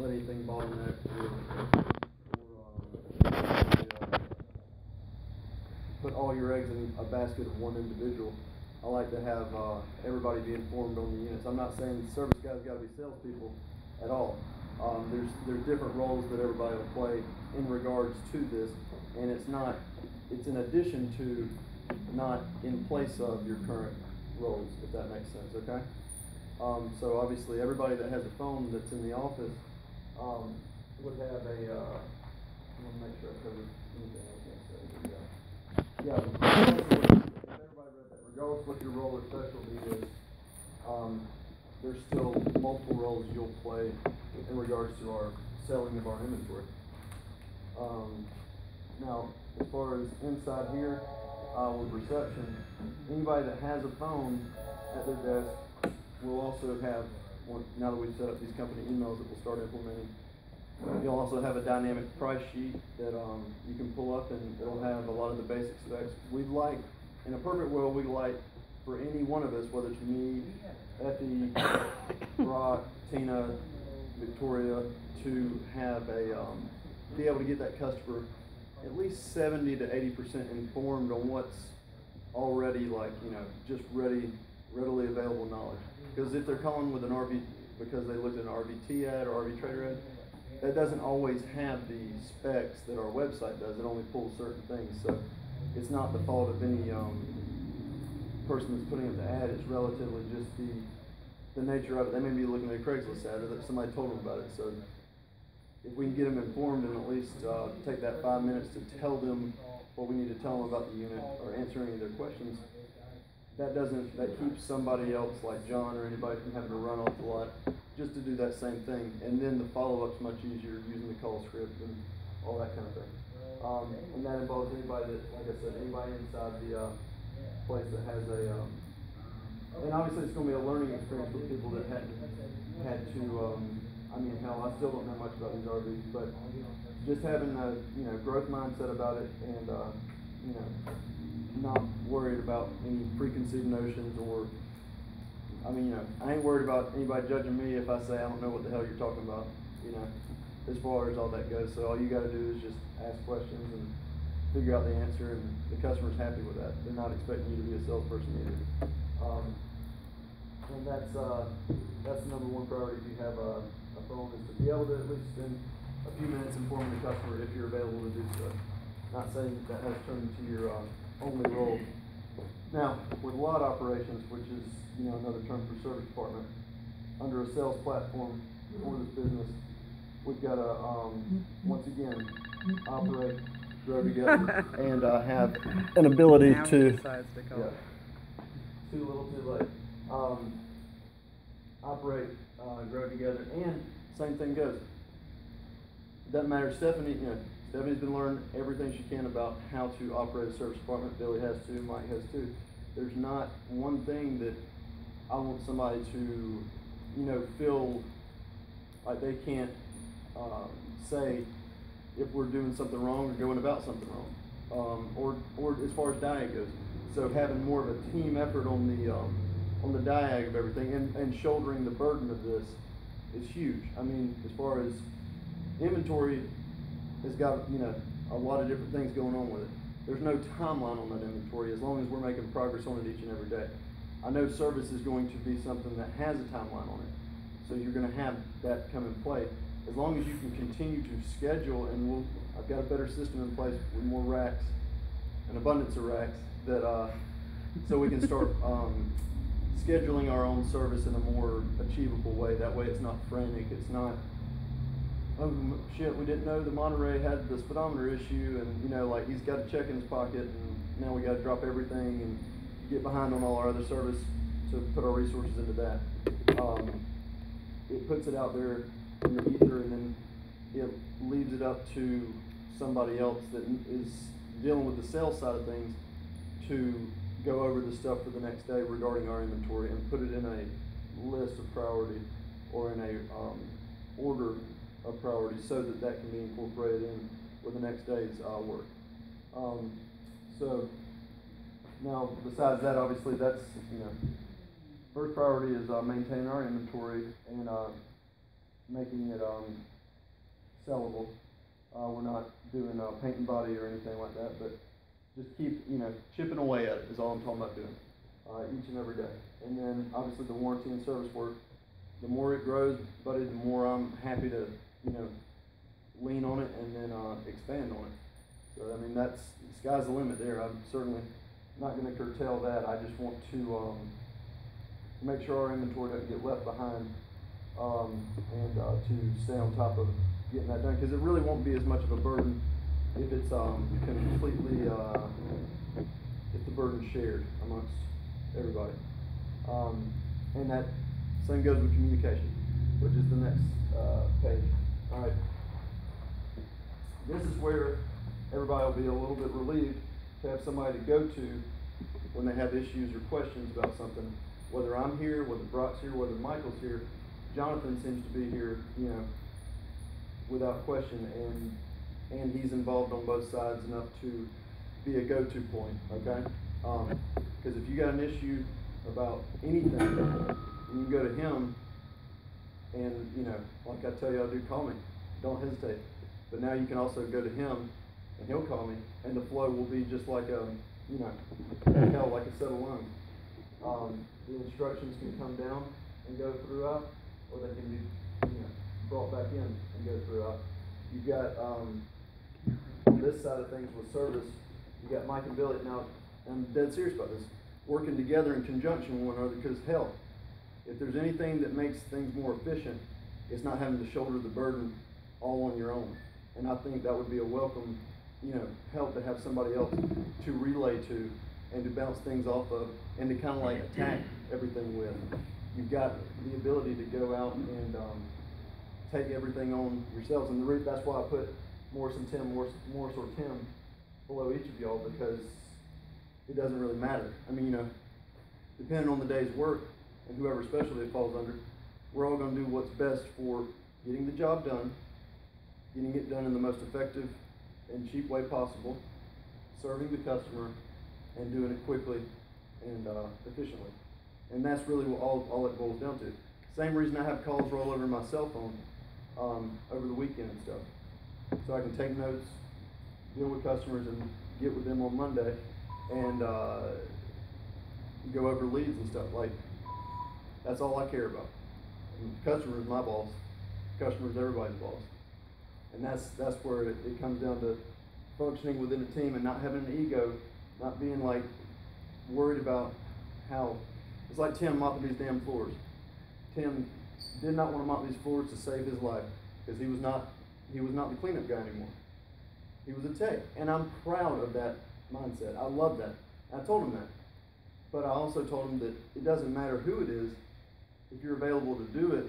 let anything bottleneck or put all your eggs in a basket of one individual. I like to have everybody be informed on the units. I'm not saying service guys got to be salespeople at all. There's different roles that everybody will play in regards to this, and it's in addition to, not in place of your current roles, if that makes sense, okay? So obviously everybody that has a phone that's in the office would have a, I want to make sure I covered anything I was going to say. Yeah, everybody read that. Regardless of what your role or specialty is, there's still multiple roles you'll play in regards to our selling of our inventory. Now, as far as inside here, with reception, anybody that has a phone at their desk will also have one. Now that we've set up these company emails that we'll start implementing, you'll also have a dynamic price sheet that you can pull up, and it'll have a lot of the basic specs. We'd like, in a perfect world, we'd like for any one of us, whether it's me, Effie, Brock, Tina, Victoria, to have be able to get that customer at least 70 to 80% informed on what's already, like, just readily available knowledge. Because if they're calling with an RV because they looked at an RVT ad or RV Trader ad, that doesn't always have the specs that our website does. It only pulls certain things. So it's not the fault of any person that's putting up the ad. It's relatively just the nature of it. They may be looking at a Craigslist ad, or that somebody told them about it. So if we can get them informed and at least take that 5 minutes to tell them what we need to tell them about the unit or answer any of their questions, that keeps somebody else like John or anybody from having to run off the lot just to do that same thing. And then the follow-up's much easier using the call script and all that kind of thing. And that involves anybody that, like I said, anybody inside the place that has and obviously it's going to be a learning experience for people that had to, hell, I still don't know much about these RVs, but just having a, growth mindset about it, and, not worried about any preconceived notions, or, I ain't worried about anybody judging me if I say I don't know what the hell you're talking about, as far as all that goes. So all you got to do is just ask questions and figure out the answer, and the customer's happy with that. They're not expecting you to be a salesperson either. And that's the number one priority if you have a phone, is to be able to at least spend a few minutes informing the customer if you're available to do so. Not saying that has turned into your only role. Now, with lot operations, which is another term for service department, under a sales platform for this business, we've got to once again operate, grow together, and have an ability to. Too little, too late. Operate, grow together, and same thing goes. Doesn't matter. Stephanie's been learning everything she can about how to operate a service department. Billy has too. Mike has too. There's not one thing that I want somebody to, feel like they can't say if we're doing something wrong or going about something wrong, or as far as diag goes. So having more of a team effort on the diag of everything, and shouldering the burden of this is huge. As far as inventory has got, a lot of different things going on with it. There's no timeline on that inventory as long as we're making progress on it each and every day. I know service is going to be something that has a timeline on it. So you're going to have that come in play. As long as you can continue to schedule, and I've got a better system in place with more racks, an abundance of racks, that so we can start scheduling our own service in a more achievable way. That way it's not frantic, it's not, oh shit, we didn't know the Monterey had the speedometer issue, and like he's got a check in his pocket, and now we got to drop everything and get behind on all our other service to put our resources into that. It puts it out there in the ether, and then it leaves it up to somebody else that is dealing with the sales side of things to go over the stuff for the next day regarding our inventory and put it in a list of priority, or in a order of priority, so that can be incorporated in with the next day's work. So now, besides that, obviously that's, first priority is maintaining our inventory and making it, sellable. We're not doing, paint and body or anything like that, but just keep, chipping away at it is all I'm talking about doing, each and every day. And then obviously the warranty and service work, the more it grows, buddy, the more I'm happy to, lean on it and then, expand on it. So, I mean, the sky's the limit there. I'm certainly not gonna curtail that. I just want to, make sure our inventory doesn't get left behind, and to stay on top of getting that done, because it really won't be as much of a burden if it's completely, if the burden's shared amongst everybody. And that same goes with communication, which is the next page. All right. This is where everybody will be a little bit relieved to have somebody to go to when they have issues or questions about something. Whether I'm here, whether Brock's here, whether Michael's here, Jonathan seems to be here, without question, and he's involved on both sides enough to be a go-to point, okay? Because if you got an issue about anything, you can go to him, and, like I tell you, I do, call me. Don't hesitate. But now you can also go to him, and he'll call me, and the flow will be just like hell, like a set of lungs. The instructions can come down and go throughout, or they can be, brought back in and go throughout. You've got, on this side of things with service, you got Mike and Billy. Now, I'm dead serious about this, working together in conjunction with one another, because hell, if there's anything that makes things more efficient, it's not having to shoulder the burden all on your own. And I think that would be a welcome, help to have somebody else to relay to and to bounce things off of and to kind of like attack everything with. You've got the ability to go out and take everything on yourselves. And that's why I put Morris or Tim below each of y'all, because it doesn't really matter. I mean, depending on the day's work and whoever specialty it falls under, we're all going to do what's best for getting the job done, getting it done in the most effective and cheap way possible, serving the customer, and doing it quickly and efficiently. And that's really what all it boils down to. Same reason I have calls roll over my cell phone over the weekend and stuff. So I can take notes, deal with customers, and get with them on Monday, and go over leads and stuff. Like, that's all I care about. And the customer is my boss. The customer is everybody's boss. And that's where it comes down to functioning within a team and not having an ego, not being like worried about how. It's like Tim mopping these damn floors. Tim did not want to mop these floors to save his life, because he was not the cleanup guy anymore. He was a tech, and I'm proud of that mindset. I love that. And I told him that. But I also told him that it doesn't matter who it is. If you're available to do it,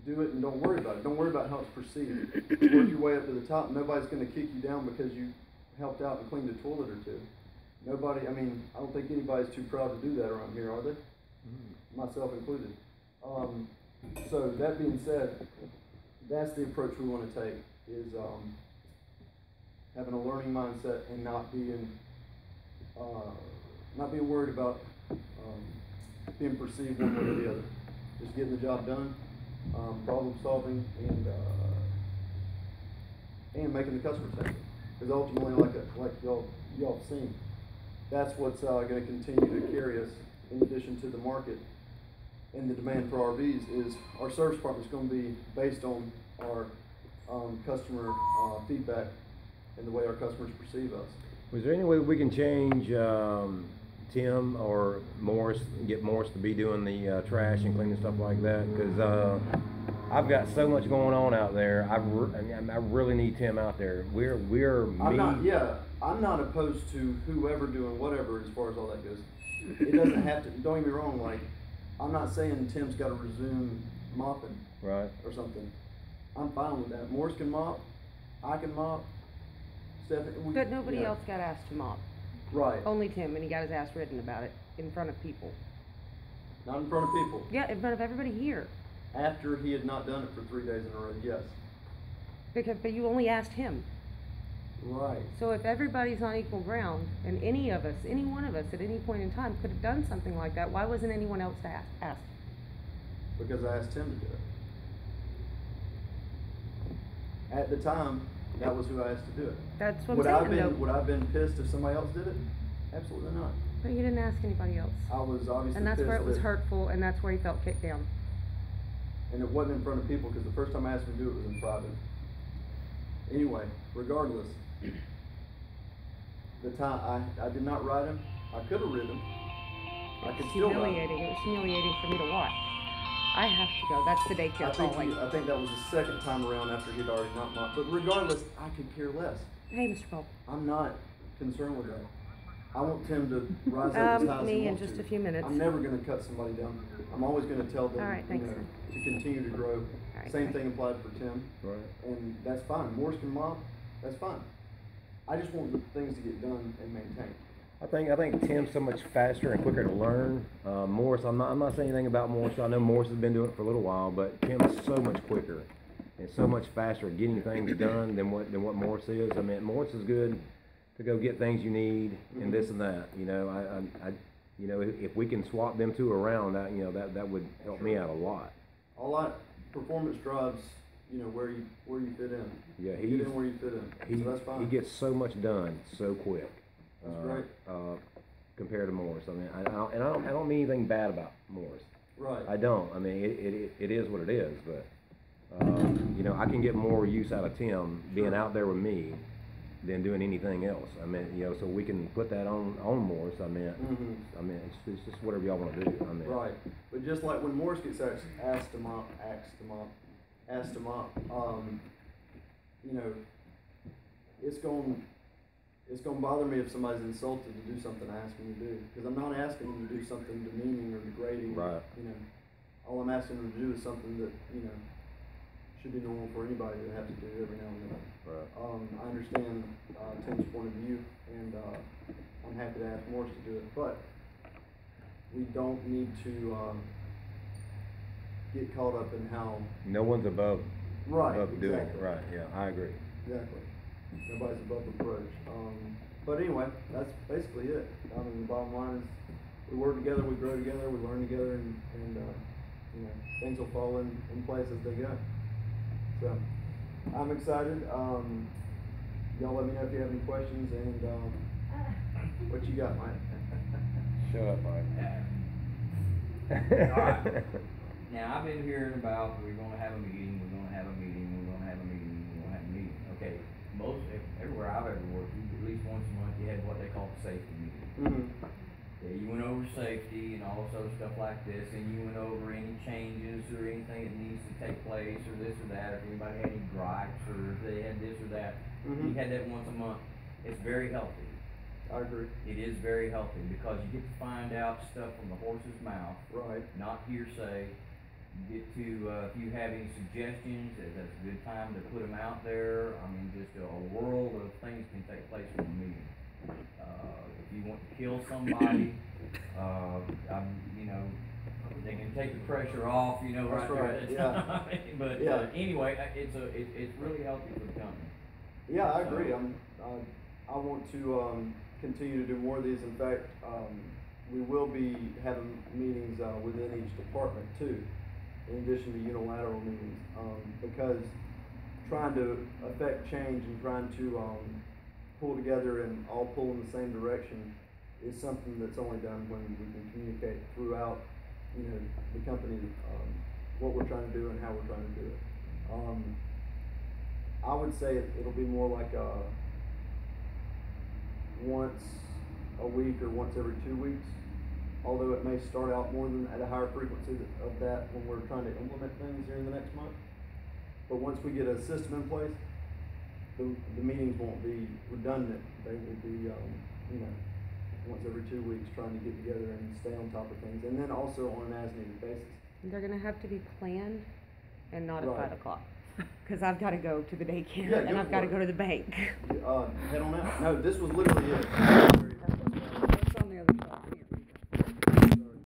and don't worry about it. Don't worry about how it's perceived. Work your way up to the top. Nobody's going to kick you down because you helped out and cleaned a toilet or two. Nobody, I don't think anybody's too proud to do that around here, are they? Myself included. So that being said, that's the approach we want to take, is having a learning mindset and not being worried about being perceived one way or the other. Just getting the job done, problem solving, and making the customer happy. Because ultimately, like y'all have seen, that's what's going to continue to carry us, in addition to the market and the demand for RVs, is our service department is going to be based on our customer feedback and the way our customers perceive us. Was there any way we can change Tim or Morris, get Morris to be doing the trash and cleaning stuff like that? Because I've got so much going on out there. I really need Tim out there. I'm not opposed to whoever doing whatever as far as all that goes. It doesn't have to. Don't get me wrong. Like, I'm not saying Tim's got to resume mopping, right, or something. I'm fine with that. Morris can mop. I can mop. Stephanie, but nobody else got asked to mop. Right. Only Tim, and he got his ass ridden about it in front of people. Not in front of people. Yeah, in front of everybody here. After he had not done it for 3 days in a row, yes. But you only asked him. Right. So if everybody's on equal ground, and any one of us at any point in time could have done something like that, why wasn't anyone else asked? Because I asked him to do it. At the time, that was who I asked to do it. That's what Would I'm I saying, have though. been, would I have been pissed if somebody else did it? Absolutely not. But you didn't ask anybody else. I was obviously And that's where it pissed was that- hurtful, and that's where he felt kicked down. And it wasn't in front of people, because the first time I asked him to do it was in private. Anyway, regardless, the time, I did not write him. I could have written him. I could It's still write him. humiliating. It was humiliating for me to watch. I have to go. That's the daycare calling. I think that was the second time around after he'd already knocked my, but regardless, I could care less. Hey, Mr. Paul. I'm not concerned with that. I want Tim to rise up as high as he Me in wants just to. a few minutes. I'm never gonna cut somebody down. I'm always gonna tell them, All right, thanks, sir. to continue to grow. right, Same great. thing applied for Tim, Right. and that's fine. Morris can mop, that's fine. I just want the things to get done and maintained. I think Tim's so much faster and quicker to learn. Morris, I'm not saying anything about Morris. I know Morris has been doing it for a little while, but Tim is so much quicker and so much faster at getting things done than what Morris is. I mean, Morris is good to go get things you need and this and that. You know, if we can swap them two around, that would help me out a lot. Performance drives, where you fit in. Yeah, You get in where you fit in, so that's fine. He gets so much done so quick. That's great. Compared to Morris. I mean, I don't mean anything bad about Morris. Right. I don't. I mean, it is what it is. But I can get more use out of Tim being out there with me than doing anything else. I mean, so we can put that on Morris. I mean, it's just whatever y'all want to do. I mean, Right, but just like when Morris gets asked to mop, it's gonna bother me if somebody's insulted to do something I ask them to do, because I'm not asking them to do something demeaning or degrading. Right. All I'm asking them to do is something that, should be normal for anybody to have to do every now and then. Right. I understand, Tim's point of view, and, I'm happy to ask Morris to do it, but we don't need to, get caught up in how. No one's above Right, doing it. exactly. Right. Yeah, I agree. Exactly. Nobody's above reproach. But anyway, that's basically it. I mean, the bottom line is, we work together, we grow together, we learn together, and things will fall in place as they go. So, I'm excited. Y'all let me know if you have any questions, and, what you got, Mike? Shut up, Mike. Alright. Now, I've been hearing about, we're gonna have a meeting, we're gonna have a meeting, we're gonna have a meeting, we're gonna have a meeting. Okay, everywhere I've ever worked, at least once a month, you had what they call a safety meeting. Mm-hmm. Okay, you went over safety and all sort of stuff like this, and you went over any changes or anything that needs to take place, or this or that, or if anybody had any gripes, or if they had this or that. Mhm. You had that once a month. It's very healthy. I agree. It is very healthy, because you get to find out stuff from the horse's mouth, Right. not hearsay. You get to, if you have any suggestions, that's a good time to put them out there. I mean, just a world of things can take place from a meeting. If you want to kill somebody, they can take the pressure off, That's right right, there. yeah. But, Yeah. Anyway, it's really healthy for the company. Yeah, I agree. I want to continue to do more of these. In fact, we will be having meetings within each department too, in addition to unilateral meetings, because trying to affect change and trying to pull together and all pull in the same direction is something that's only done when we can communicate throughout, the company, what we're trying to do and how we're trying to do it. I would say it'll be more like once a week or once every 2 weeks, although it may start out more than at a higher frequency of that when we're trying to implement things during the next month. But once we get a system in place, the meetings won't be redundant. They will be, once every 2 weeks, trying to get together and stay on top of things, and then also on an as-needed basis. They're gonna have to be planned and not at Right. 5 o'clock. Cause I've gotta go to the daycare Yeah, and go I've for gotta it. go to the bank. Head on out. No, this was literally it.